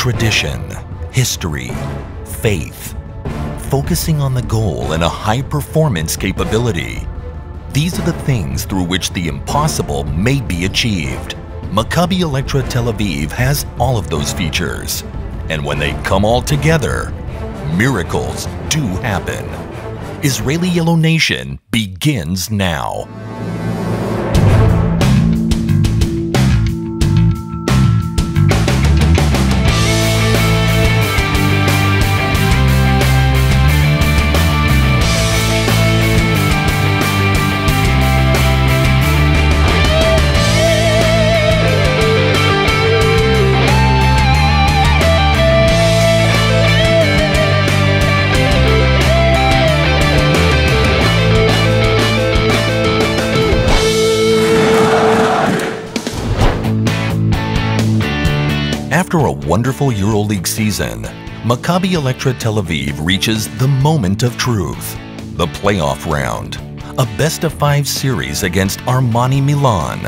tradition, history, faith, focusing on the goal and a high-performance capability. These are the things through which the impossible may be achieved. Maccabi Electra Tel Aviv has all of those features. And when they come all together, miracles do happen. Israeli Yellow Nation begins now. After a wonderful EuroLeague season, Maccabi Electra Tel Aviv reaches the moment of truth, the playoff round, a best-of-5 series against Armani Milan,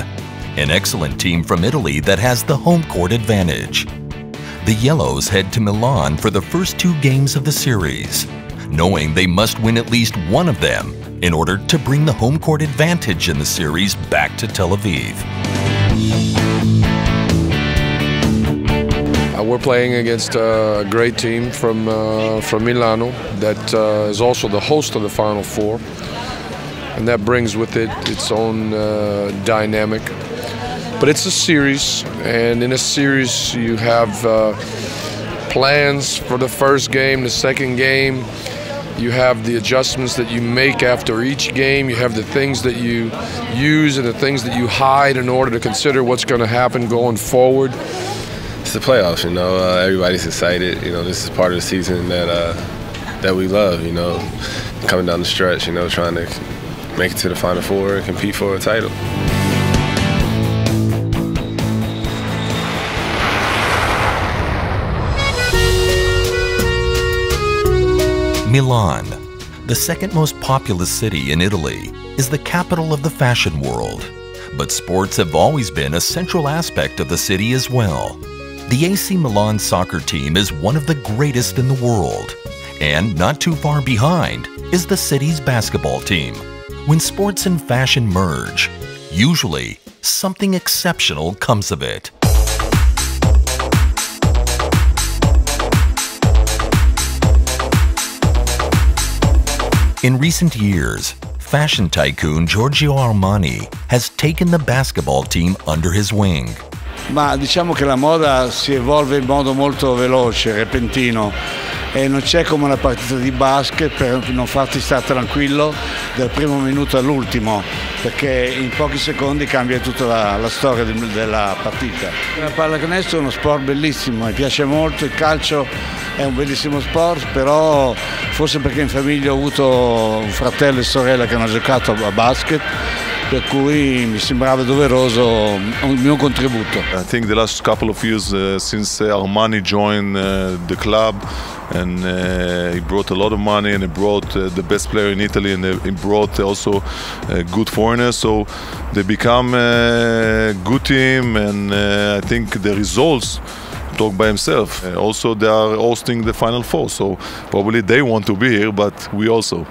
an excellent team from Italy that has the home court advantage. The Yellows head to Milan for the first 2 games of the series, knowing they must win at least one of them in order to bring the home court advantage in the series back to Tel Aviv. We're playing against a great team from Milano that is also the host of the Final Four, and that brings with it its own dynamic. But it's a series, and in a series you have plans for the first game, the second game. You have the adjustments that you make after each game. You have the things that you use and the things that you hide in order to consider what's going to happen going forward. It's the playoffs, you know. Everybody's excited. You know, this is part of the season that we love. You know, coming down the stretch. You know, trying to make it to the Final Four and compete for a title. Milan, the second most populous city in Italy, is the capital of the fashion world. But sports have always been a central aspect of the city as well. The AC Milan soccer team is one of the greatest in the world. And not too far behind is the city's basketball team. When sports and fashion merge, usually something exceptional comes of it. In recent years, fashion tycoon Giorgio Armani has taken the basketball team under his wing. Ma diciamo che la moda si evolve in modo molto veloce, repentino, e non c'è come una partita di basket per non farti stare tranquillo dal primo minuto all'ultimo, perché in pochi secondi cambia tutta la storia della partita. La pallacanestro è uno sport bellissimo, mi piace molto, il calcio è un bellissimo sport, però forse perché in famiglia ho avuto un fratello e sorella che hanno giocato a basket, per cui mi sembrava doveroso il mio contributo. I think the last couple of years since Armani joined the club, and he brought a lot of money, and he brought the best player in Italy, and he brought also good foreigners, so they become a good team, and I think the results talk by himself. Also they are hosting the Final Four, so probably they want to be here, but we also.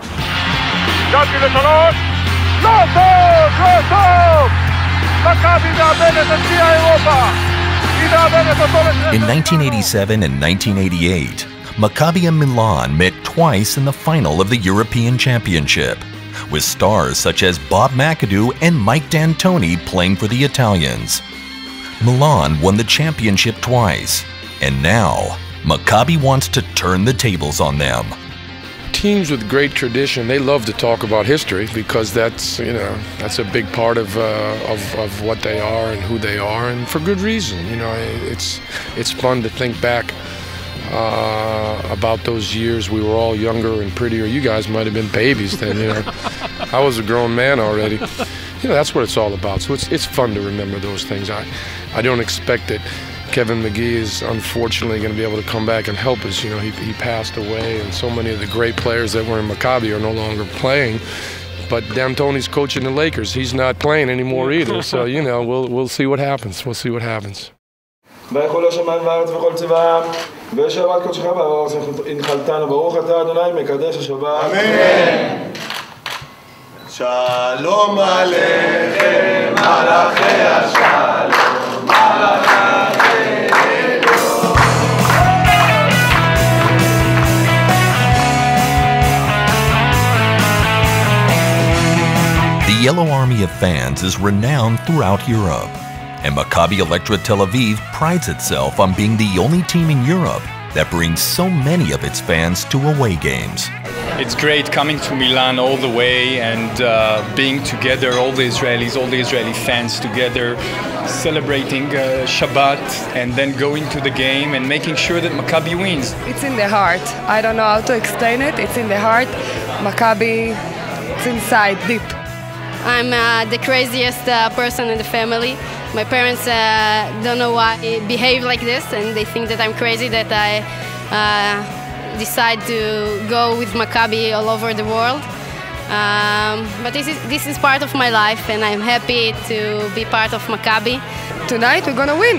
In 1987 and 1988, Maccabi and Milan met twice in the final of the European Championship, with stars such as Bob McAdoo and Mike D'Antoni playing for the Italians. Milan won the championship twice, and now Maccabi wants to turn the tables on them. Teams with great tradition, they love to talk about history because that's, you know, that's a big part of what they are and who they are, and for good reason. You know, it's fun to think back about those years. We were all younger and prettier. You guys might have been babies then, you know. I was a grown man already. You know, that's what it's all about. So it's fun to remember those things. I don't expect that Kevin McGee is unfortunately going to be able to come back and help us. You know, he passed away, and so many of the great players that were in Maccabi are no longer playing. But D'Antoni's coaching the Lakers. He's not playing anymore either. So, you know, we'll see what happens. We'll see what happens. ויכול השמיים והארץ וכל צבאם, ושבת קודשך בארץ הנחלתנו, ברוך אתה אדוני מקדש השבת. אמן. שלום עליכם מלאכי השלום, מלאכי אלוהים. The Yellow Army of fans is renowned throughout Europe, and Maccabi Electra Tel Aviv prides itself on being the only team in Europe that brings so many of its fans to away games. It's great coming to Milan all the way and being together, all the Israeli fans together, celebrating Shabbat and then going to the game and making sure that Maccabi wins. It's in the heart. I don't know how to explain it. It's in the heart. Maccabi, it's inside, deep. I'm the craziest person in the family. My parents don't know why I behave like this, and they think that I'm crazy, that I decide to go with Maccabi all over the world. But this is part of my life, and I'm happy to be part of Maccabi. Tonight we're gonna win.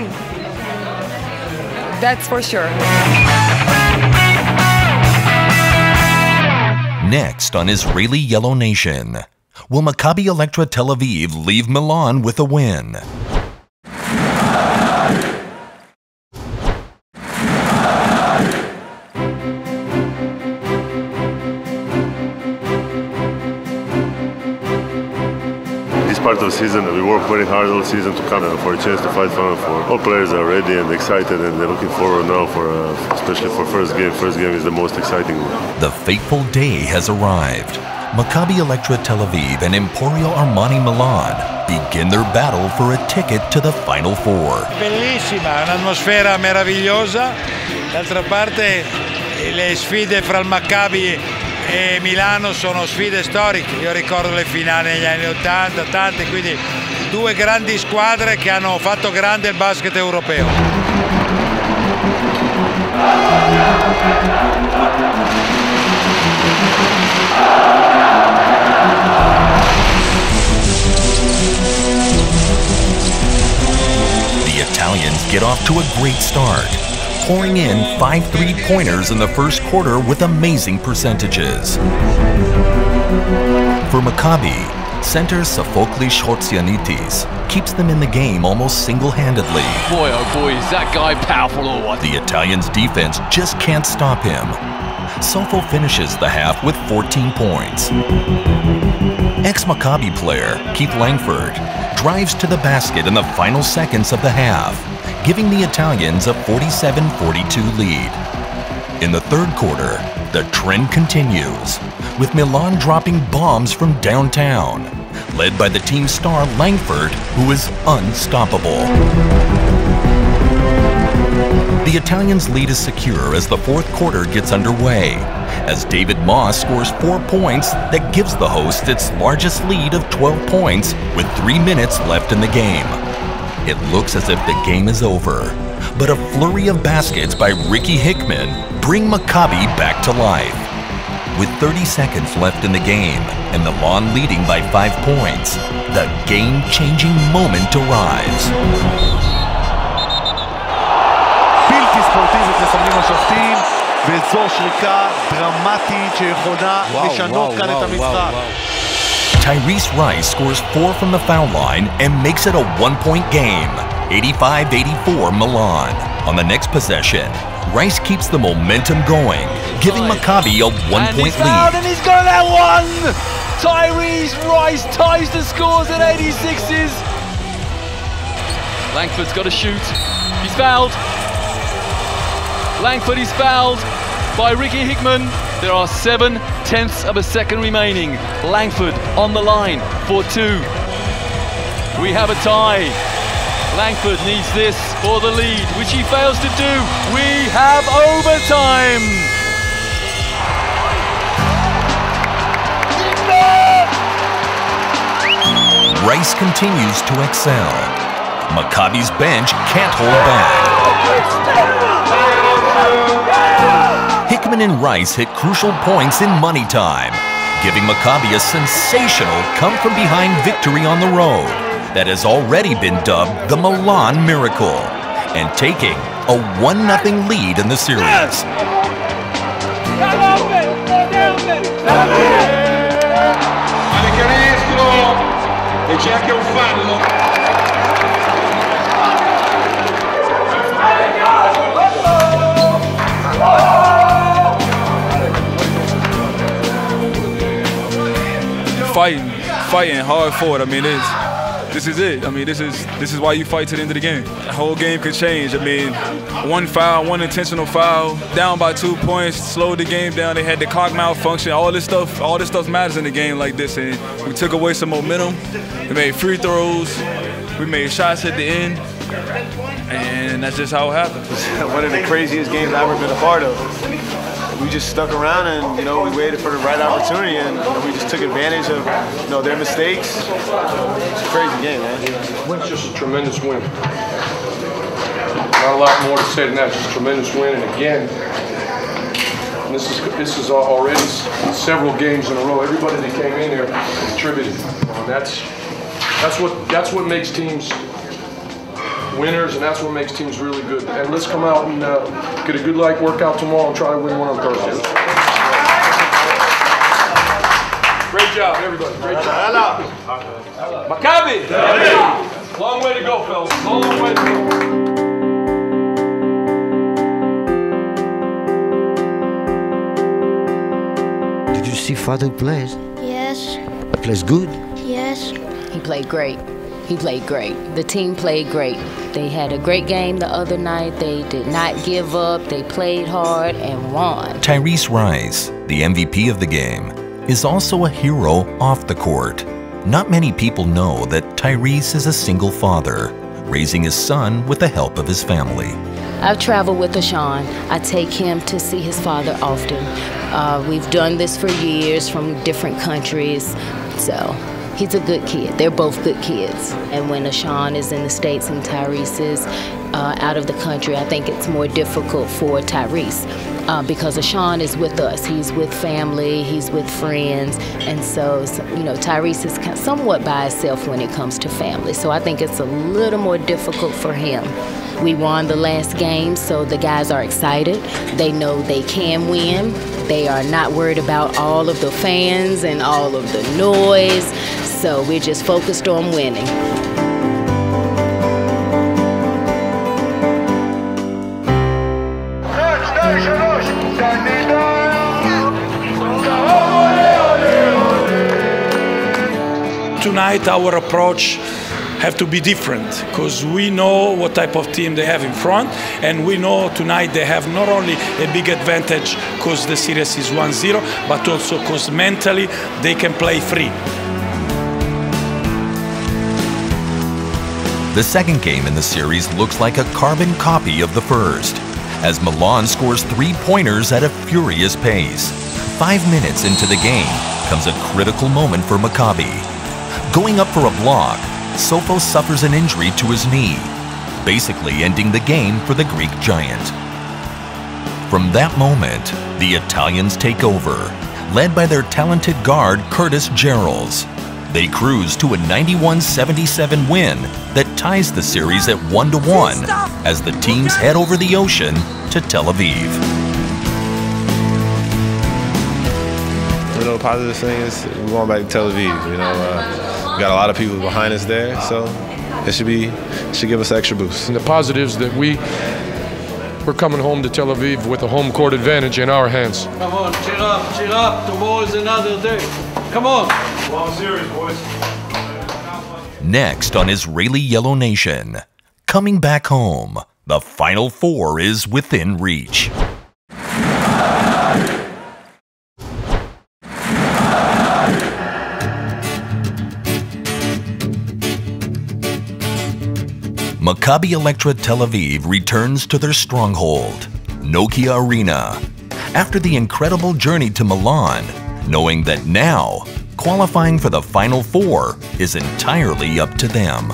That's for sure. Next on Israeli Yellow Nation, will Maccabi Electra Tel Aviv leave Milan with a win? This part of the season, we work very hard all season to come for a chance to fight Final 4. All players are ready and excited, and they're looking forward now for, especially for first game. First game is the most exciting one. The fateful day has arrived. Maccabi Electra Tel Aviv and Emporio Armani Milan begin their battle for a ticket to the Final 4. Bellissima, un'atmosfera meravigliosa. D'altra parte le sfide fra il Maccabi e Milano sono sfide storiche. Io ricordo le finali negli anni 80, tante, quindi due grandi squadre che hanno fatto grande il basket europeo. The Italians get off to a great start, pouring in 5 3-pointers in the first quarter with amazing percentages. For Maccabi, center Sophocles Hotsianitis keeps them in the game almost single-handedly. Boy, oh boy, is that guy powerful or what? The Italians' defense just can't stop him. Sofo finishes the half with 14 points. Ex-Maccabi player Keith Langford drives to the basket in the final seconds of the half, giving the Italians a 47-42 lead. In the third quarter, the trend continues, with Milan dropping bombs from downtown, led by the team star Langford, who is unstoppable. The Italians' lead is secure as the fourth quarter gets underway, as David Moss scores 4 points that gives the hosts its largest lead of 12 points with 3 minutes left in the game. It looks as if the game is over, but a flurry of baskets by Ricky Hickman bring Maccabi back to life. With 30 seconds left in the game and Milan leading by 5 points, the game-changing moment arrives. בלתי ספורטיבית מסמנים השופטים, וזו שריקה דרמטית שיכולה לשנות כאן את המשחק. Tyrese Rice scores 4 from the foul line and makes it a 1-point game, 85-84 Milan. On the next possession, Rice keeps the momentum going, giving Maccabi a 1-point lead. And he's got that one! Tyrese Rice ties the scores at 86s. Langford's got to shoot. He's fouled. Langford is fouled by Ricky Hickman. There are 7/10 of a second remaining. Langford on the line for 2. We have a tie. Langford needs this for the lead, which he fails to do. We have overtime. Rice continues to excel. Maccabi's bench can't hold back. Hickman and Rice hit crucial points in money time, giving Maccabi a sensational come-from-behind victory on the road that has already been dubbed the Milan Miracle. and taking a 1-0 lead in the series. E c'è anche un fallo. Fighting hard forward. I mean, this is it. I mean, this is why you fight to the end of the game. The whole game could change. I mean, one foul, one intentional foul, down by 2 points, slowed the game down. They had the clock malfunction. All this stuff matters in a game like this. And we took away some momentum. We made free throws. We made shots at the end. And that's just how it happened. One of the craziest games I've ever been a part of. We just stuck around and, we waited for the right opportunity and we just took advantage of, their mistakes. It's a crazy game, man. It's just a tremendous win. Not a lot more to say than that, just a tremendous win. And again, this is already several games in a row. Everybody that came in there contributed. And that's what makes teams winners, and that's what makes teams really good. And let's come out and get a good light workout tomorrow and try to win one on Thursday. Great job, everybody. Great job. Maccabi! Long way to go, fellas. Long way to go. Did you see Father plays? Yes. He plays good? Yes. He played great. He played great. The team played great. They had a great game the other night. They did not give up. They played hard and won. Tyrese Rice, the MVP of the game, is also a hero off the court. Not many people know that Tyrese is a single father, raising his son with the help of his family. I've traveled with Ashawn. I take him to see his father often. We've done this for years from different countries, so he's a good kid. They're both good kids. And when Ashawn is in the States and Tyrese is out of the country, I think it's more difficult for Tyrese because Ashawn is with us. He's with family, he's with friends, and so Tyrese is somewhat by himself when it comes to family. So I think it's a little more difficult for him. We won the last game, so the guys are excited. They know they can win. They are not worried about all of the fans and all of the noise. So we're just focused on winning. Tonight our approach have to be different because we know what type of team they have in front, and we know tonight they have not only a big advantage because the series is 1-0, but also because mentally they can play free. The second game in the series looks like a carbon copy of the first, as Milan scores 3-pointers at a furious pace. 5 minutes into the game comes a critical moment for Maccabi. Going up for a block, Sofo suffers an injury to his knee, basically ending the game for the Greek giant. From that moment, the Italians take over, led by their talented guard Curtis Gerals. They cruise to a 91-77 win that ties the series at 1-1 as the teams head over the ocean to Tel Aviv. The positive thing is we're going back to Tel Aviv. We got a lot of people behind us there, so it should give us an extra boost. And the positives that we're coming home to Tel Aviv with a home court advantage in our hands. Come on, cheer up. Tomorrow is another day. Come on. Long series, boys. Next on Israeli Yellow Nation, coming back home, the Final Four is within reach. Maccabi Electra Tel Aviv returns to their stronghold, Nokia Arena, after the incredible journey to Milan, knowing that now, qualifying for the Final Four is entirely up to them.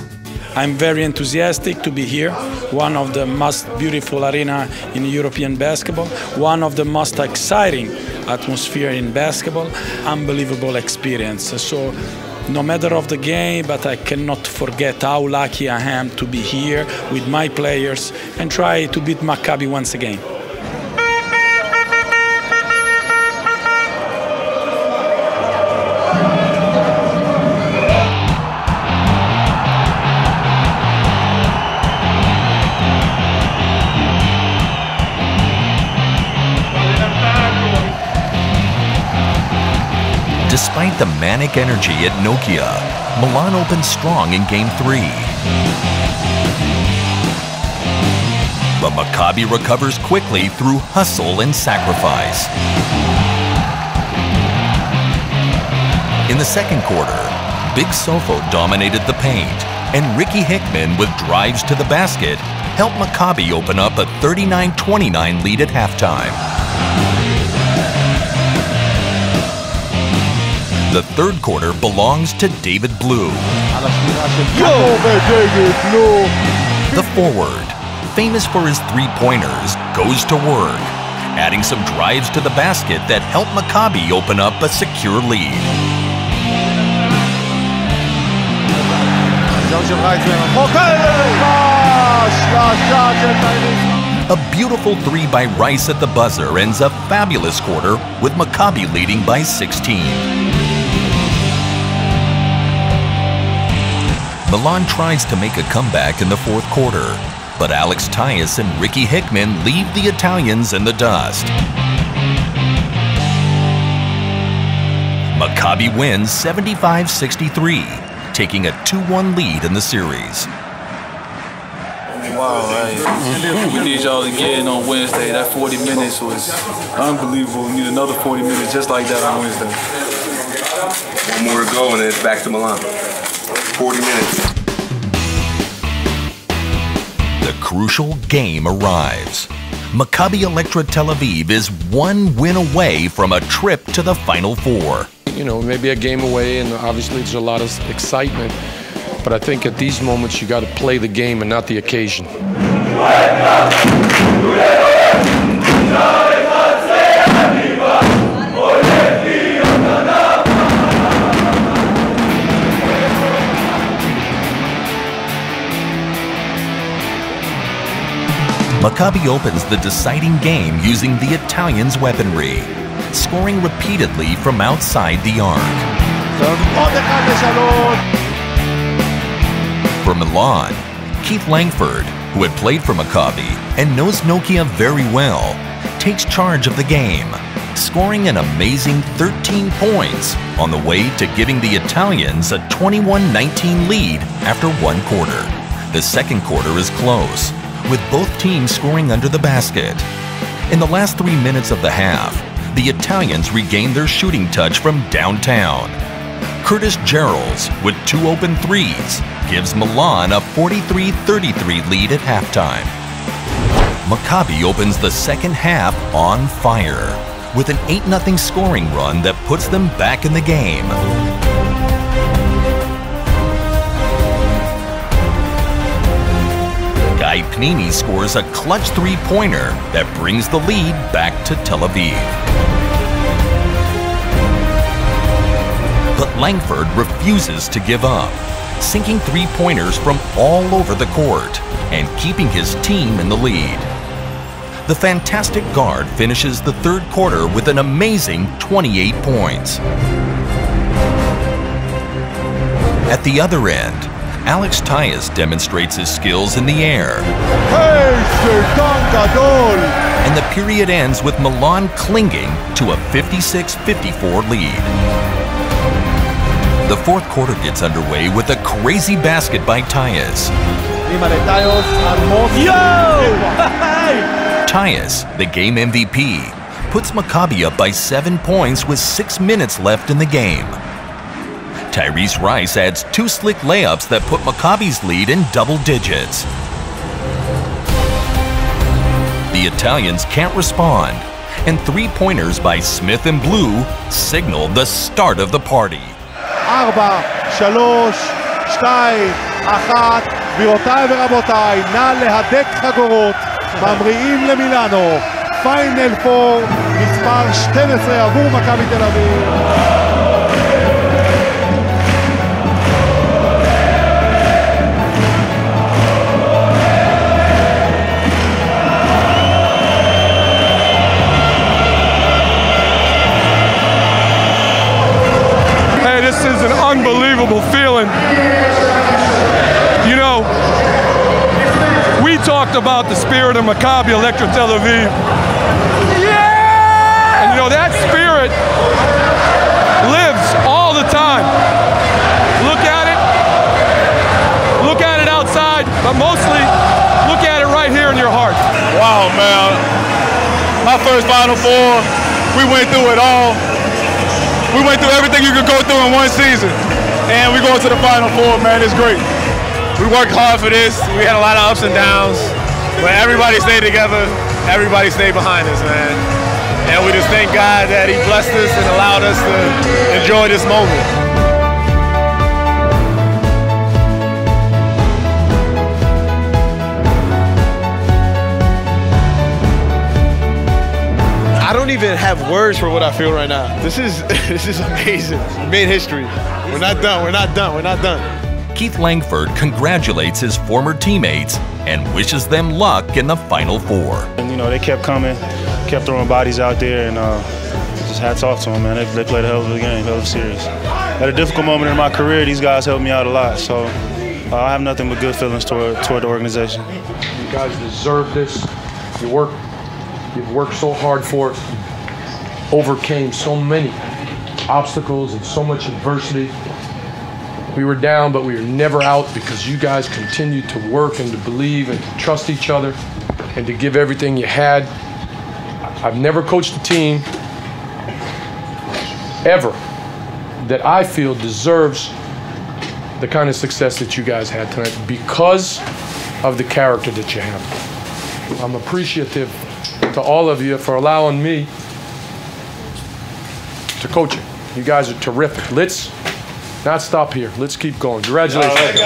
I'm very enthusiastic to be here, one of the most beautiful arena in European basketball, one of the most exciting atmosphere in basketball, unbelievable experience. So no matter of the game, but I cannot forget how lucky I am to be here with my players and try to beat Maccabi once again. Despite the manic energy at Nokia, Milan opened strong in Game 3. But Maccabi recovers quickly through hustle and sacrifice. In the second quarter, Big Sofo dominated the paint, and Ricky Hickman with drives to the basket helped Maccabi open up a 39-29 lead at halftime. The third quarter belongs to David Blue. The forward, famous for his three-pointers, goes to work, adding some drives to the basket that help Maccabi open up a secure lead. A beautiful three by Rice at the buzzer ends a fabulous quarter with Maccabi leading by 16. Milan tries to make a comeback in the fourth quarter, but Alex Tyus and Ricky Hickman leave the Italians in the dust. Maccabi wins 75-63, taking a 2-1 lead in the series. Wow, right. We need y'all again on Wednesday. That 40 minutes was unbelievable. We need another 40 minutes just like that on Wednesday. One more to go and then it's back to Milan. 40 minutes. The crucial game arrives. Maccabi Electra Tel Aviv is one win away from a trip to the Final Four. You know, maybe a game away, and obviously there's a lot of excitement. But I think at these moments you got to play the game and not the occasion. Maccabi opens the deciding game using the Italians' weaponry, scoring repeatedly from outside the arc. For Milan, Keith Langford, who had played for Maccabi and knows Nokia very well, takes charge of the game, scoring an amazing 13 points on the way to giving the Italians a 21-19 lead after one quarter. The second quarter is close, with both teams scoring under the basket. In the last 3 minutes of the half, the Italians regained their shooting touch from downtown. Curtis Geralds, with 2 open threes, gives Milan a 43-33 lead at halftime. Maccabi opens the second half on fire, with an 8-0 scoring run that puts them back in the game. Guy Pnini scores a clutch three-pointer that brings the lead back to Tel Aviv. But Langford refuses to give up, sinking three-pointers from all over the court and keeping his team in the lead. The fantastic guard finishes the third quarter with an amazing 28 points. At the other end, Alex Tyus demonstrates his skills in the air. And the period ends with Milan clinging to a 56-54 lead. The fourth quarter gets underway with a crazy basket by Tyus. Tyus, the game MVP, puts Maccabi up by 7 points with 6 minutes left in the game. Tyrese Rice adds 2 slick layups that put Maccabi's lead in double digits. The Italians can't respond, and 3-pointers by Smith and Blue signal the start of the party. 4, 3, 2, 1, גבירותיי ורבותיי, נא להדק חגורות, ממריאים למילאנו, פיינל 4, מספר 12 עבור מכבי תל אביב. talked about the spirit of Maccabi Electra Tel Aviv. Yeah! And you know, that spirit lives all the time. Look at it outside, but mostly look at it right here in your heart. Wow, man. My first Final Four, we went through it all. We went through everything you could go through in one season. And we're going to the Final Four, man. It's great. We worked hard for this. We had a lot of ups and downs. But everybody stayed together. Everybody stayed behind us, man. And we just thank God that He blessed us and allowed us to enjoy this moment. I don't even have words for what I feel right now. This is amazing. We made history. We're not done. We're not done. We're not done. Keith Langford congratulates his former teammates and wishes them luck in the Final Four. And you know, they kept coming, kept throwing bodies out there, and just hats off to them, man. They played a hell of a game, hell of a series. At a difficult moment in my career, these guys helped me out a lot, so I have nothing but good feelings toward the organization. You guys deserve this. You've worked so hard for it, overcame so many obstacles and so much adversity. We were down, but we were never out because you guys continued to work and to believe and to trust each other and to give everything you had. I've never coached a team ever that I feel deserves the kind of success that you guys had tonight because of the character that you have. I'm appreciative to all of you for allowing me to coach you. You guys are terrific. Let's not stop here. Let's keep going. Congratulations.